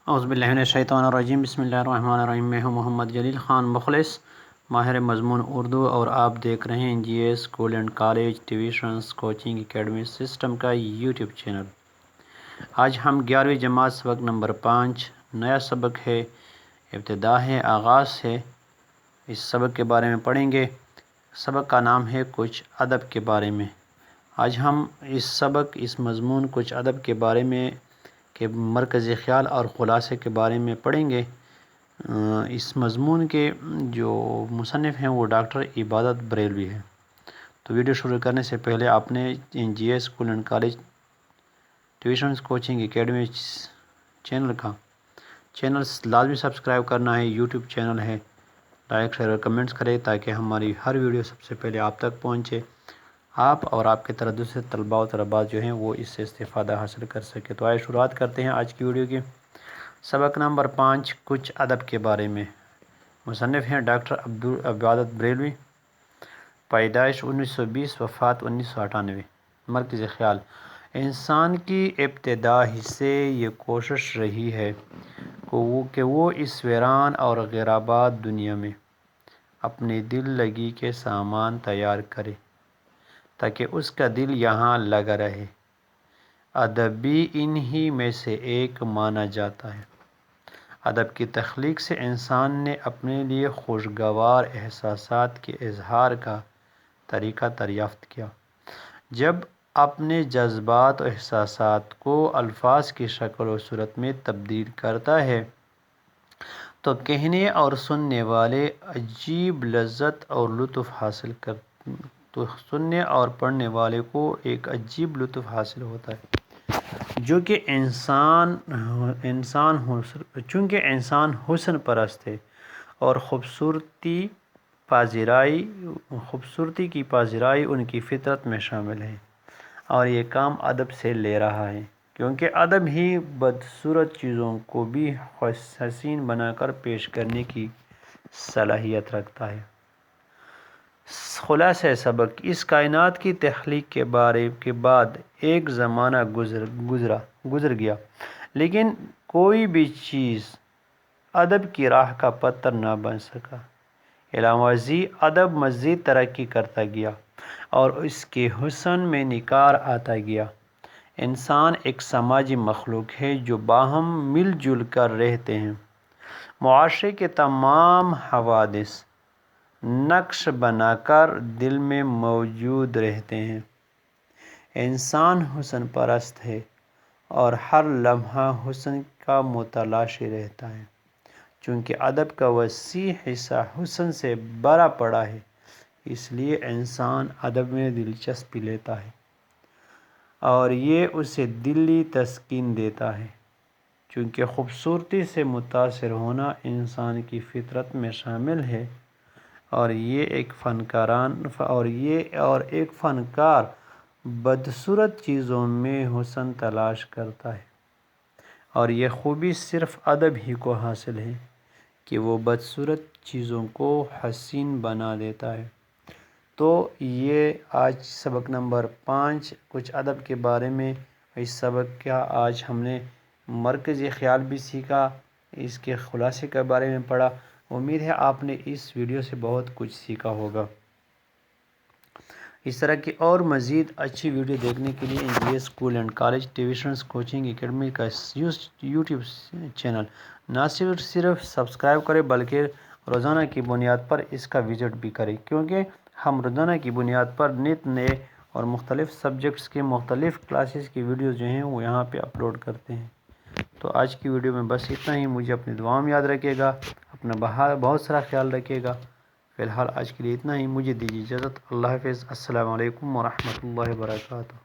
اعوذ باللہ من الشیطان الرجیم، بسم اللہ الرحمن الرحیم۔ میں ہوں محمد جلیل خان مخلص، ماہر مضمون اردو، اور آپ دیکھ رہے ہیں G S school and college tuitions coaching academy system کا یوٹیوب چینل۔ آج ہم 11ویں جماعت سبق نمبر 5 نیا سبق ہے، ابتدا ہے، آغاز ہے، اس سبق کے بارے میں پڑھیں گے۔ سبق کا نام ہے کچھ ادب کے بارے میں۔ آج ہم اس مضمون کچھ ادب کے بارے میں کے مرکزی خیال اور خلاصے کے بارے میں پڑھیں گے۔ اس مضمون کے جو مصنف ہیں وہ ڈاکٹر عبادت بریلوی ہیں۔ تو ویڈیو شروع کرنے سے پہلے آپ نے G S school and college tuitions coaching academy channel لازمی سبسکرائب کرنا ہے۔ یوٹیوب چینل ہے، لائک شیئر اور کمنٹس کریں تاکہ ہماری ہر ویڈیو سب سے پہلے آپ تک پہنچے، آپ اور آپ کے طرح دوسرے طلباء و طالبات جو ہیں وہ اس سے استفادہ حاصل کر سکے۔ تو آئے شروعات کرتے ہیں آج کی ویڈیو کی۔ سبق نمبر 5 کچھ ادب کے بارے میں۔ مصنف ہیں ڈاکٹر عبادت بریلوی، پیدائش 1920، وفات 1998۔ مرکزی خیال: انسان کی ابتدا ہی سے یہ کوشش رہی ہے کہ وہ اس ویران اور غیرآباد دنیا میں اپنی دل لگی کے سامان تیار کرے تاکہ اس کا دل یہاں لگا رہے۔ ادب بھی انہی میں سے ایک مانا جاتا ہے۔ ادب کی تخلیق سے انسان نے اپنے لیے خوشگوار احساسات کے اظہار کا طریقہ دریافت کیا۔ جب اپنے جذبات و احساسات کو الفاظ کی شکل و صورت میں تبدیل کرتا ہے تو کہنے اور سننے والے عجیب لذت اور لطف حاصل سننے اور پڑھنے والے کو ایک عجیب لطف حاصل ہوتا ہے۔ چونکہ انسان حسن پرست ہے اور خوبصورتی کی پذیرائی ان کی فطرت میں شامل ہے، اور یہ کام ادب سے لے رہا ہے، کیونکہ ادب ہی بدصورت چیزوں کو بھی حسین بنا کر پیش کرنے کی صلاحیت رکھتا ہے۔ خلاصہ سبق: اس کائنات کی تخلیق کے بعد ایک زمانہ گزر گیا، لیکن کوئی بھی چیز ادب کی راہ کا پتھر نہ بن سکا۔ علاوہ ازیں ادب مزید ترقی کرتا گیا اور اس کے حسن میں نکھار آتا گیا۔ انسان ایک سماجی مخلوق ہے جو باہم مل جل کر رہتے ہیں۔ معاشرے کے تمام حوادث نقش بنا کر دل میں موجود رہتے ہیں۔ انسان حسن پرست ہے اور ہر لمحہ حسن کا متلاشی رہتا ہے۔ چونکہ ادب کا وسیع حصہ حسن سے بھرا پڑا ہے، اس لیے انسان ادب میں دلچسپی لیتا ہے اور یہ اسے دلی تسکین دیتا ہے۔ چونکہ خوبصورتی سے متاثر ہونا انسان کی فطرت میں شامل ہے، اور ایک فنکار بدصورت چیزوں میں حسن تلاش کرتا ہے، اور یہ خوبی صرف ادب ہی کو حاصل ہے کہ وہ بدصورت چیزوں کو حسین بنا دیتا ہے۔ تو یہ آج سبق نمبر 5 کچھ ادب کے بارے میں۔ اس سبق کا آج ہم نے مرکزی خیال بھی سیکھا، اس کے خلاصے کے بارے میں پڑھا۔ امید ہے آپ نے اس ویڈیو سے بہت کچھ سیکھا ہوگا۔ اس طرح کی اور مزید اچھی ویڈیو دیکھنے کے لیے G S school and college tuitions coaching academy کا یوٹیوب چینل نہ صرف سبسکرائب کریں بلکہ روزانہ کی بنیاد پر اس کا وزٹ بھی کریں، کیونکہ ہم روزانہ کی بنیاد پر نت نئے اور مختلف سبجیکٹس کے مختلف کلاسز کی ویڈیوز جو ہیں وہ یہاں پہ اپلوڈ کرتے ہیں۔ تو آج کی ویڈیو میں بس اتنا ہی۔ مجھے اپنی دعاؤں میں یاد رکھیے گا، اپنا بہت سارا خیال رکھیے گا۔ فی الحال آج کے لیے اتنا ہی، مجھے دیجیے اجازت۔ اللہ حافظ، السلام علیکم ورحمۃ اللہ وبرکاتہ۔